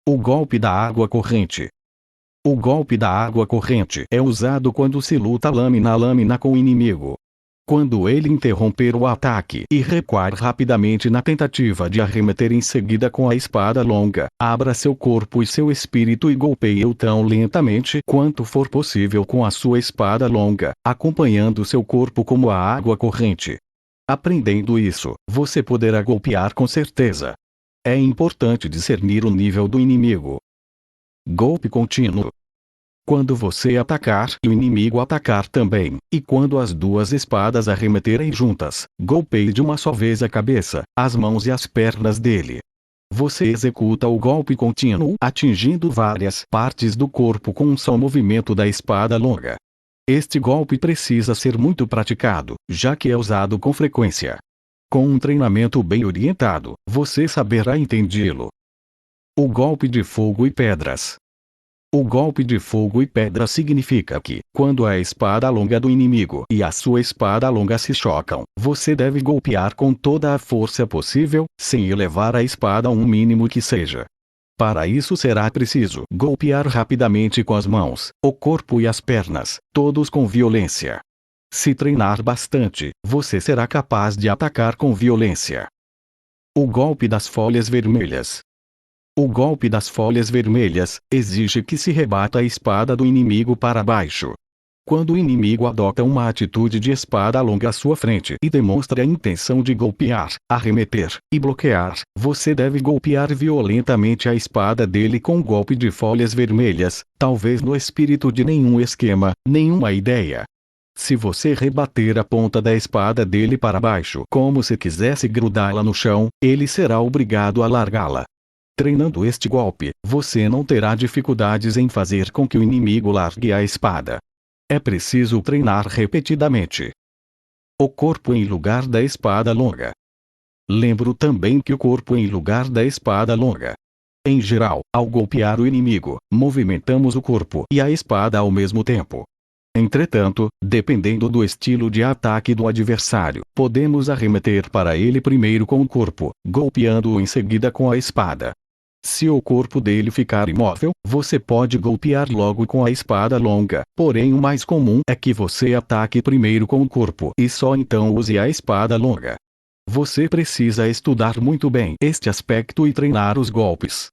O golpe da água corrente. O golpe da água corrente é usado quando se luta lâmina a lâmina com o inimigo. Quando ele interromper o ataque e recuar rapidamente na tentativa de arremeter em seguida com a espada longa, abra seu corpo e seu espírito e golpeie-o tão lentamente quanto for possível com a sua espada longa, acompanhando seu corpo como a água corrente. Aprendendo isso, você poderá golpear com certeza. É importante discernir o nível do inimigo. Golpe contínuo. Quando você atacar e o inimigo atacar também, e quando as duas espadas arremeterem juntas, golpeie de uma só vez a cabeça, as mãos e as pernas dele. Você executa o golpe contínuo atingindo várias partes do corpo com um só movimento da espada longa. Este golpe precisa ser muito praticado, já que é usado com frequência. Com um treinamento bem orientado, você saberá entendê-lo. O golpe de fogo e pedras. O golpe de fogo e pedra significa que, quando a espada longa do inimigo e a sua espada longa se chocam, você deve golpear com toda a força possível, sem elevar a espada a um mínimo que seja. Para isso será preciso golpear rapidamente com as mãos, o corpo e as pernas, todos com violência. Se treinar bastante, você será capaz de atacar com violência. O golpe das folhas vermelhas. O golpe das folhas vermelhas exige que se rebata a espada do inimigo para baixo. Quando o inimigo adota uma atitude de espada longa à sua frente e demonstra a intenção de golpear, arremeter e bloquear, você deve golpear violentamente a espada dele com um golpe de folhas vermelhas, talvez no espírito de nenhum esquema, nenhuma ideia. Se você rebater a ponta da espada dele para baixo como se quisesse grudá-la no chão, ele será obrigado a largá-la. Treinando este golpe, você não terá dificuldades em fazer com que o inimigo largue a espada. É preciso treinar repetidamente. O corpo em lugar da espada longa. Lembro também que o corpo em lugar da espada longa. Em geral, ao golpear o inimigo, movimentamos o corpo e a espada ao mesmo tempo. Entretanto, dependendo do estilo de ataque do adversário, podemos arremeter para ele primeiro com o corpo, golpeando-o em seguida com a espada. Se o corpo dele ficar imóvel, você pode golpear logo com a espada longa, porém o mais comum é que você ataque primeiro com o corpo e só então use a espada longa. Você precisa estudar muito bem este aspecto e treinar os golpes.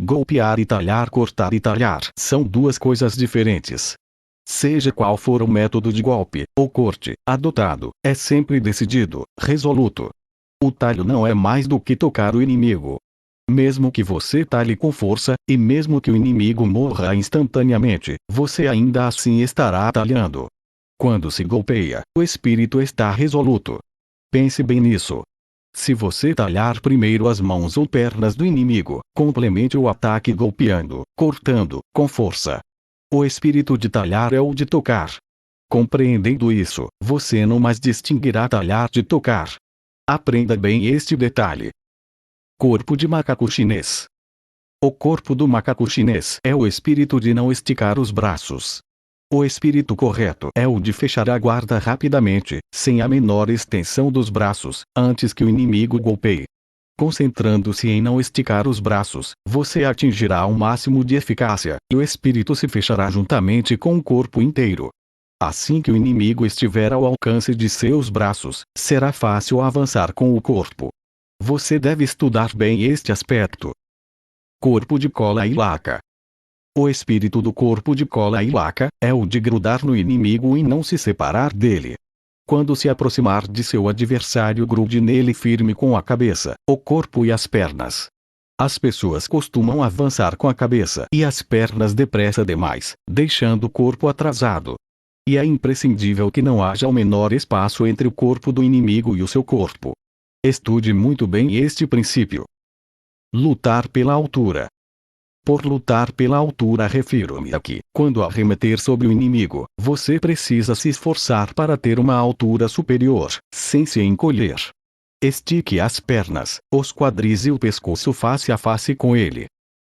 Golpear e talhar, cortar e talhar são duas coisas diferentes. Seja qual for o método de golpe ou corte adotado, é sempre decidido, resoluto. O talho não é mais do que tocar o inimigo. Mesmo que você talhe com força, e mesmo que o inimigo morra instantaneamente, você ainda assim estará talhando. Quando se golpeia, o espírito está resoluto. Pense bem nisso. Se você talhar primeiro as mãos ou pernas do inimigo, complemente o ataque golpeando, cortando, com força. O espírito de talhar é o de tocar. Compreendendo isso, você não mais distinguirá talhar de tocar. Aprenda bem este detalhe. Corpo de macaco chinês. O corpo do macaco chinês é o espírito de não esticar os braços. O espírito correto é o de fechar a guarda rapidamente, sem a menor extensão dos braços, antes que o inimigo golpeie. Concentrando-se em não esticar os braços, você atingirá o máximo de eficácia, e o espírito se fechará juntamente com o corpo inteiro. Assim que o inimigo estiver ao alcance de seus braços, será fácil avançar com o corpo. Você deve estudar bem este aspecto. Corpo de cola e laca. O espírito do corpo de cola e laca é o de grudar no inimigo e não se separar dele. Quando se aproximar de seu adversário, grude nele firme com a cabeça, o corpo e as pernas. As pessoas costumam avançar com a cabeça e as pernas depressa demais, deixando o corpo atrasado. E é imprescindível que não haja o menor espaço entre o corpo do inimigo e o seu corpo. Estude muito bem este princípio. Lutar pela altura. Por lutar pela altura refiro-me a que, quando arremeter sobre o inimigo, você precisa se esforçar para ter uma altura superior, sem se encolher. Estique as pernas, os quadris e o pescoço face a face com ele.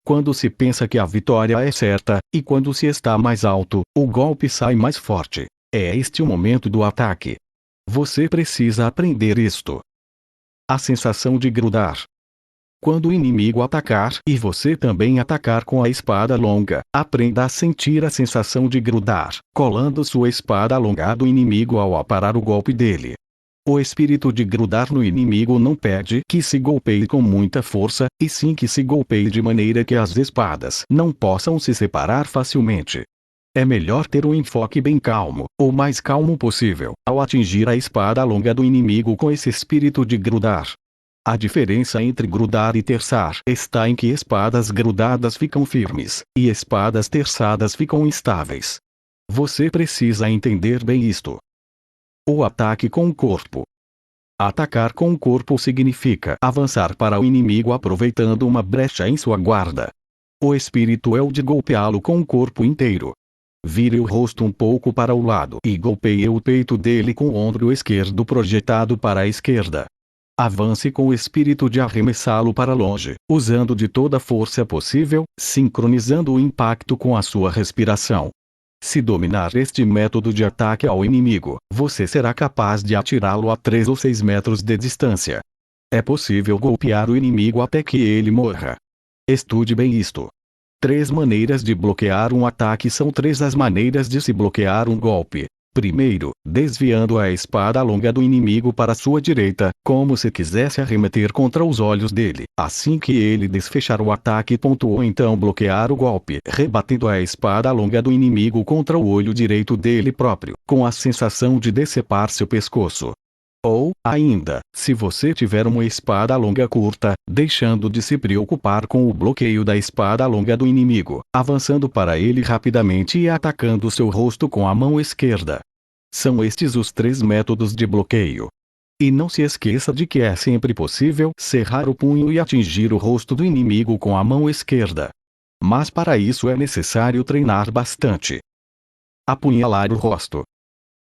Quando se pensa que a vitória é certa, e quando se está mais alto, o golpe sai mais forte. É este o momento do ataque. Você precisa aprender isto. A sensação de grudar. Quando o inimigo atacar e você também atacar com a espada longa, aprenda a sentir a sensação de grudar, colando sua espada alongada do inimigo ao aparar o golpe dele. O espírito de grudar no inimigo não pede que se golpeie com muita força, e sim que se golpeie de maneira que as espadas não possam se separar facilmente. É melhor ter um enfoque bem calmo, o mais calmo possível, ao atingir a espada longa do inimigo com esse espírito de grudar. A diferença entre grudar e terçar está em que espadas grudadas ficam firmes, e espadas terçadas ficam instáveis. Você precisa entender bem isto. O ataque com o corpo. Atacar com o corpo significa avançar para o inimigo aproveitando uma brecha em sua guarda. O espírito é o de golpeá-lo com o corpo inteiro. Vire o rosto um pouco para o lado e golpeie o peito dele com o ombro esquerdo projetado para a esquerda. Avance com o espírito de arremessá-lo para longe, usando de toda a força possível, sincronizando o impacto com a sua respiração. Se dominar este método de ataque ao inimigo, você será capaz de atirá-lo a 3 ou 6 metros de distância. É possível golpear o inimigo até que ele morra. Estude bem isto. 3 maneiras de bloquear um ataque são 3 as maneiras de se bloquear um golpe. Primeiro, desviando a espada longa do inimigo para sua direita, como se quisesse arremeter contra os olhos dele, assim que ele desfechar o ataque. Ou então bloquear o golpe, rebatendo a espada longa do inimigo contra o olho direito dele próprio, com a sensação de decepar seu pescoço. Ou, ainda, se você tiver uma espada longa curta, deixando de se preocupar com o bloqueio da espada longa do inimigo, avançando para ele rapidamente e atacando seu rosto com a mão esquerda. São estes os 3 métodos de bloqueio. E não se esqueça de que é sempre possível cerrar o punho e atingir o rosto do inimigo com a mão esquerda. Mas para isso é necessário treinar bastante. Apunhalar o rosto.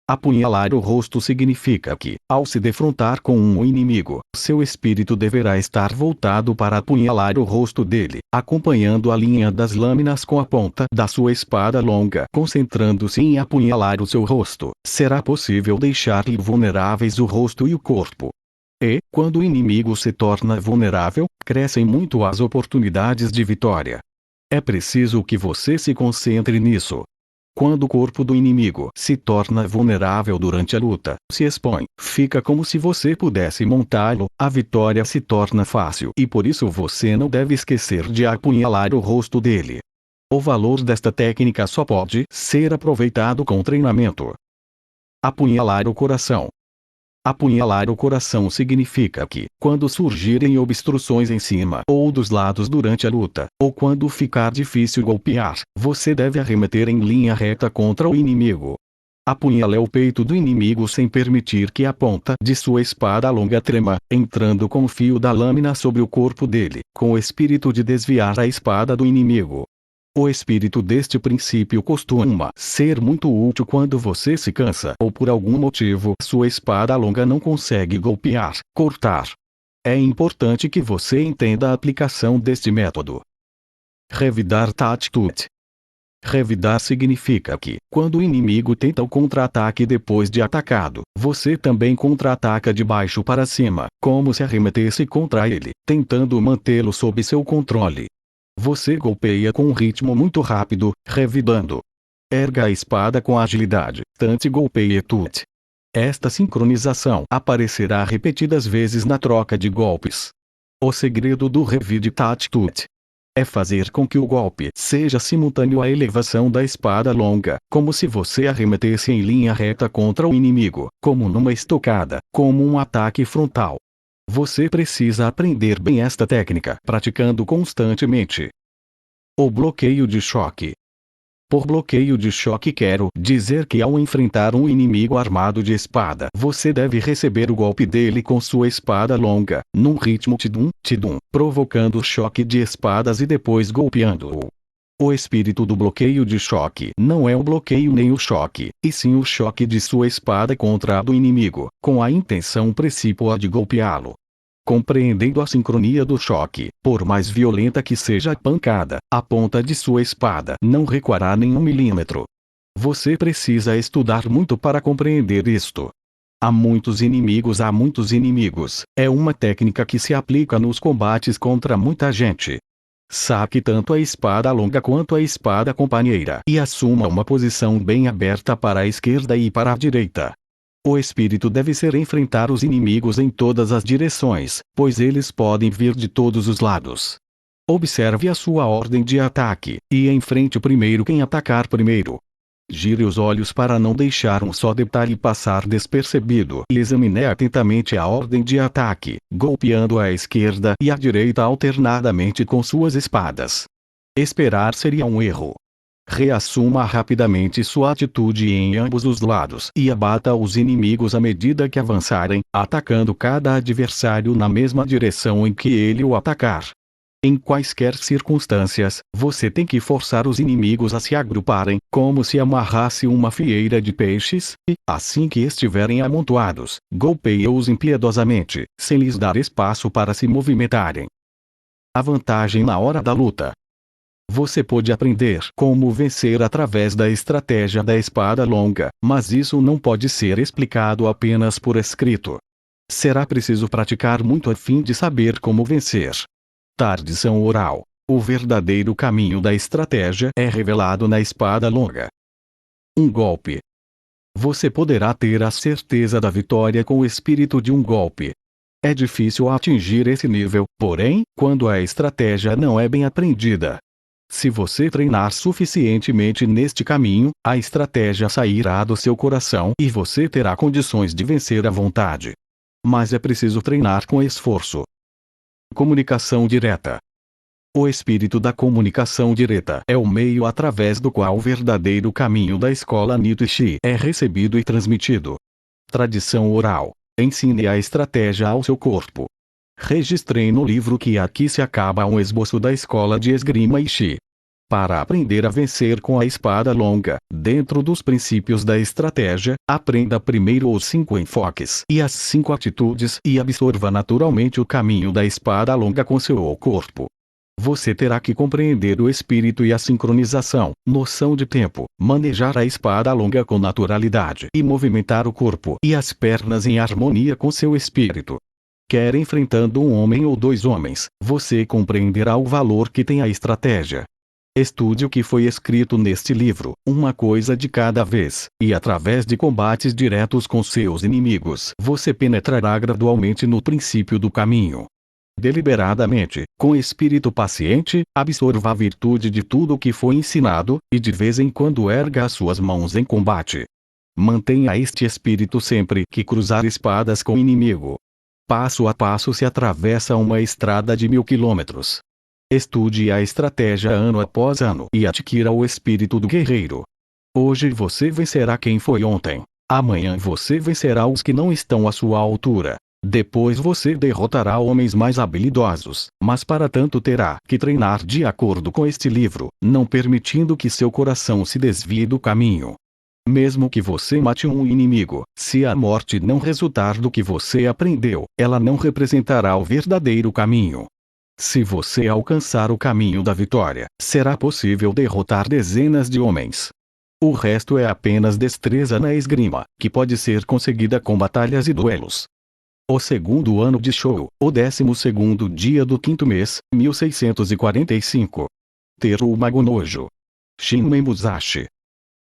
Apunhalar o rosto significa que, ao se defrontar com um inimigo, seu espírito deverá estar voltado para apunhalar o rosto dele, acompanhando a linha das lâminas com a ponta da sua espada longa. Concentrando-se em apunhalar o seu rosto, será possível deixar invulneráveis o rosto e o corpo. E, quando o inimigo se torna vulnerável, crescem muito as oportunidades de vitória. É preciso que você se concentre nisso. Quando o corpo do inimigo se torna vulnerável durante a luta, se expõe, fica como se você pudesse montá-lo, a vitória se torna fácil e por isso você não deve esquecer de apunhalar o rosto dele. O valor desta técnica só pode ser aproveitado com treinamento. Apunhalar o coração. Apunhalar o coração significa que, quando surgirem obstruções em cima ou dos lados durante a luta, ou quando ficar difícil golpear, você deve arremeter em linha reta contra o inimigo. Apunhale o peito do inimigo sem permitir que a ponta de sua espada longa trema, entrando com o fio da lâmina sobre o corpo dele, com o espírito de desviar a espada do inimigo. O espírito deste princípio costuma ser muito útil quando você se cansa ou por algum motivo sua espada longa não consegue golpear, cortar. É importante que você entenda a aplicação deste método. Revidar Tattooed. Revidar significa que, quando o inimigo tenta o contra-ataque depois de atacado, você também contra-ataca de baixo para cima, como se arremetesse contra ele, tentando mantê-lo sob seu controle. Você golpeia com um ritmo muito rápido, revidando. Erga a espada com agilidade, tante golpeie tut. Esta sincronização aparecerá repetidas vezes na troca de golpes. O segredo do revide tattut é fazer com que o golpe seja simultâneo à elevação da espada longa, como se você arremetesse em linha reta contra o inimigo, como numa estocada, como um ataque frontal. Você precisa aprender bem esta técnica praticando constantemente. O bloqueio de choque. Por bloqueio de choque quero dizer que ao enfrentar um inimigo armado de espada, você deve receber o golpe dele com sua espada longa, num ritmo tidum, tidum, provocando choque de espadas e depois golpeando-o. O espírito do bloqueio de choque não é o bloqueio nem o choque, e sim o choque de sua espada contra a do inimigo, com a intenção precípua de golpeá-lo. Compreendendo a sincronia do choque, por mais violenta que seja a pancada, a ponta de sua espada não recuará nem 1 milímetro. Você precisa estudar muito para compreender isto. Há muitos inimigos, há muitos inimigos. É uma técnica que se aplica nos combates contra muita gente. Saque tanto a espada longa quanto a espada companheira e assuma uma posição bem aberta para a esquerda e para a direita. O espírito deve ser enfrentar os inimigos em todas as direções, pois eles podem vir de todos os lados. Observe a sua ordem de ataque, e enfrente primeiro quem atacar primeiro. Gire os olhos para não deixar um só detalhe passar despercebido e examine atentamente a ordem de ataque, golpeando a esquerda e a direita alternadamente com suas espadas. Esperar seria um erro. Reassuma rapidamente sua atitude em ambos os lados e abata os inimigos à medida que avançarem, atacando cada adversário na mesma direção em que ele o atacar. Em quaisquer circunstâncias, você tem que forçar os inimigos a se agruparem, como se amarrasse uma fileira de peixes, e, assim que estiverem amontoados, golpeie-os impiedosamente, sem lhes dar espaço para se movimentarem. A vantagem na hora da luta. Você pode aprender como vencer através da estratégia da espada longa, mas isso não pode ser explicado apenas por escrito. Será preciso praticar muito a fim de saber como vencer. Tradição oral. O verdadeiro caminho da estratégia é revelado na espada longa. Um golpe. Você poderá ter a certeza da vitória com o espírito de um golpe. É difícil atingir esse nível, porém, quando a estratégia não é bem aprendida. Se você treinar suficientemente neste caminho, a estratégia sairá do seu coração e você terá condições de vencer à vontade. Mas é preciso treinar com esforço. Comunicação direta. O espírito da comunicação direta é o meio através do qual o verdadeiro caminho da escola Nitishi é recebido e transmitido. Tradição oral. Ensine a estratégia ao seu corpo. Registrei no livro que aqui se acaba um esboço da escola de esgrima Ishi. Para aprender a vencer com a espada longa, dentro dos princípios da estratégia, aprenda primeiro os 5 enfoques e as 5 atitudes e absorva naturalmente o caminho da espada longa com seu corpo. Você terá que compreender o espírito e a sincronização, noção de tempo, manejar a espada longa com naturalidade e movimentar o corpo e as pernas em harmonia com seu espírito. Quer enfrentando um homem ou 2 homens, você compreenderá o valor que tem a estratégia. Estude o que foi escrito neste livro, uma coisa de cada vez, e através de combates diretos com seus inimigos, você penetrará gradualmente no princípio do caminho. Deliberadamente, com espírito paciente, absorva a virtude de tudo o que foi ensinado, e de vez em quando erga as suas mãos em combate. Mantenha este espírito sempre que cruzar espadas com o inimigo. Passo a passo se atravessa uma estrada de 1000 quilômetros. Estude a estratégia ano após ano e adquira o espírito do guerreiro. Hoje você vencerá quem foi ontem. Amanhã você vencerá os que não estão à sua altura. Depois você derrotará homens mais habilidosos, mas para tanto terá que treinar de acordo com este livro, não permitindo que seu coração se desvie do caminho. Mesmo que você mate um inimigo, se a morte não resultar do que você aprendeu, ela não representará o verdadeiro caminho. Se você alcançar o caminho da vitória, será possível derrotar dezenas de homens. O resto é apenas destreza na esgrima, que pode ser conseguida com batalhas e duelos. O segundo ano de Shou, o 12º dia do 5º mês, 1645. Teru Magonojo. Shinmen Musashi.